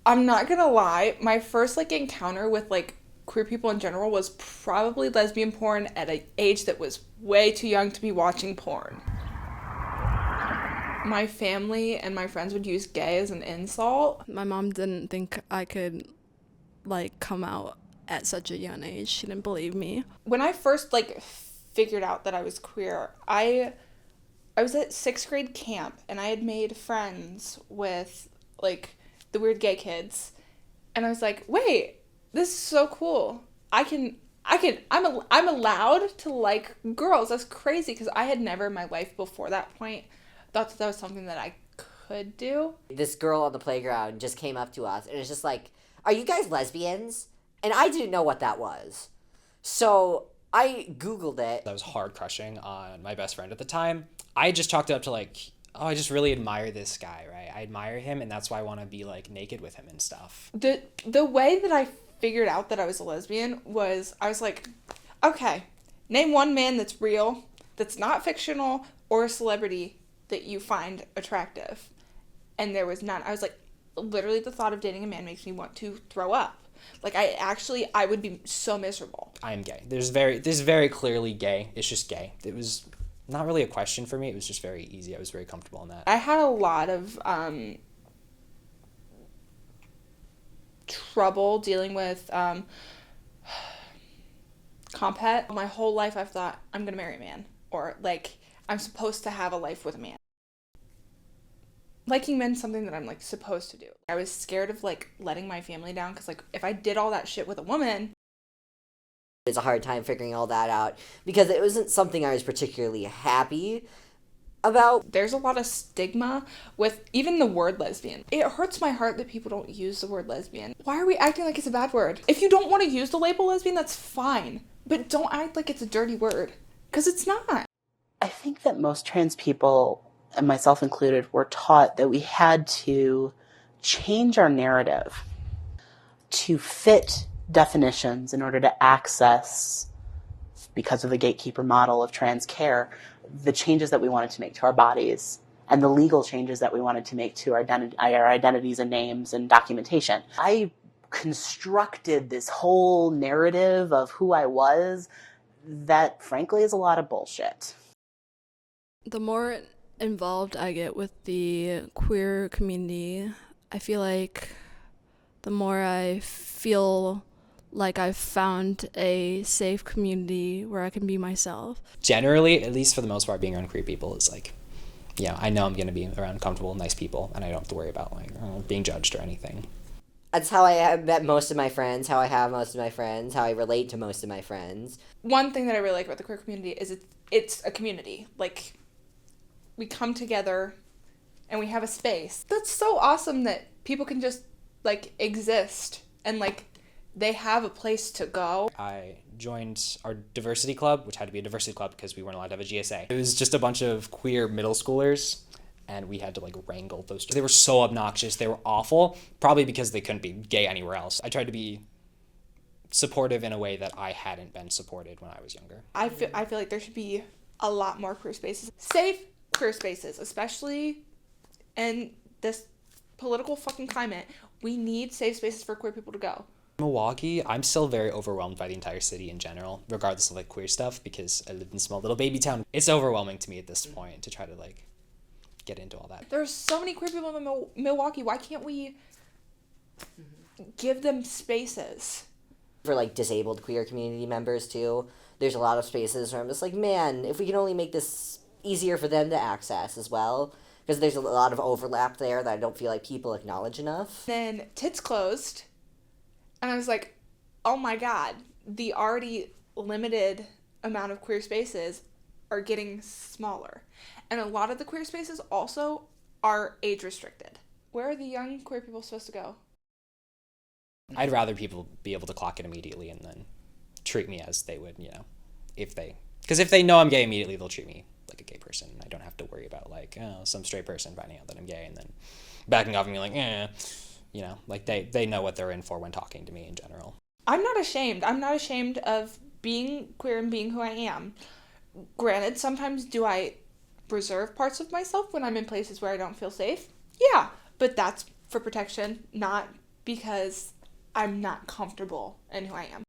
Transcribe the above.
I'm not gonna lie, my first like encounter with like queer people in general was probably lesbian porn at an age that was way too young to be watching porn. My family and my friends would use gay as an insult. My mom didn't think I could like come out at such a young age. She didn't believe me. When I first like figured out that I was queer, I was at 6th grade camp and I had made friends with like the weird gay kids. And I was like, "Wait, this is so cool. I'm allowed to like girls." That's crazy because I had never in my life before that point thought that was something that I could do. This girl on the playground just came up to us and it's just like, "Are you guys lesbians?" And I didn't know what that was. So I Googled it. I was hard crushing on my best friend at the time. I just chalked it up to like, oh, I just really admire this guy, right? I admire him, and that's why I want to be like naked with him and stuff. The way that I figured out that I was a lesbian was I was like, "Okay, name one man that's real, that's not fictional or a celebrity that you find attractive." And there was none. I was like, literally the thought of dating a man makes me want to throw up. Like I would be so miserable. I am gay. There's very clearly gay. It's just gay. It was not really a question for me. It was just very easy. I was very comfortable in that. I had a lot of trouble dealing with compet. My whole life I've thought I'm gonna marry a man, or like I'm supposed to have a life with a man. Liking men's something that I'm like supposed to do. I was scared of like letting my family down because like if I did all that shit with a woman. It's a hard time figuring all that out because it wasn't something I was particularly happy about. There's a lot of stigma with even the word lesbian. It hurts my heart that people don't use the word lesbian. Why are we acting like it's a bad word? If you don't want to use the label lesbian, that's fine. But don't act like it's a dirty word. Because it's not. I think that most trans people, and myself included, were taught that we had to change our narrative to fit definitions in order to access, because of the gatekeeper model of trans care, the changes that we wanted to make to our bodies and the legal changes that we wanted to make to our identities and names and documentation. I constructed this whole narrative of who I was that, frankly, is a lot of bullshit. The more involved I get with the queer community, I feel like the more I feel like I've found a safe community where I can be myself. Generally, at least for the most part, being around queer people is like, yeah, I know I'm going to be around comfortable, nice people, and I don't have to worry about like being judged or anything. That's how I have met most of my friends, how I have most of my friends, how I relate to most of my friends. One thing that I really like about the queer community is it's a community. Like, we come together and we have a space. That's so awesome that people can just like exist and like they have a place to go. I joined our diversity club, which had to be a diversity club because we weren't allowed to have a GSA. It was just a bunch of queer middle schoolers, and we had to like wrangle those. They were so obnoxious. They were awful, probably because they couldn't be gay anywhere else. I tried to be supportive in a way that I hadn't been supported when I was younger. I feel like there should be a lot more queer spaces. Safe queer spaces, especially in this political fucking climate. We need safe spaces for queer people to go. Milwaukee, I'm still very overwhelmed by the entire city in general, regardless of like queer stuff, because I lived in a small little baby town. It's overwhelming to me at this point to try to like get into all that. There's so many queer people in Milwaukee. Why can't we give them spaces? For like disabled queer community members too, there's a lot of spaces where I'm just like, man, if we can only make this easier for them to access as well, because there's a lot of overlap there that I don't feel like people acknowledge enough. Then Tits closed, and I was like, oh my god, the already limited amount of queer spaces are getting smaller. And a lot of the queer spaces also are age restricted. Where are the young queer people supposed to go? I'd rather people be able to clock it immediately and then treat me as they would, because if they know I'm gay immediately, they'll treat me like a gay person. I don't have to worry about like, oh, some straight person finding out that I'm gay and then backing off and being like, like they know what they're in for when talking to me in general. I'm not ashamed. I'm not ashamed of being queer and being who I am. Granted, sometimes do I reserve parts of myself when I'm in places where I don't feel safe? Yeah, but that's for protection, not because I'm not comfortable in who I am.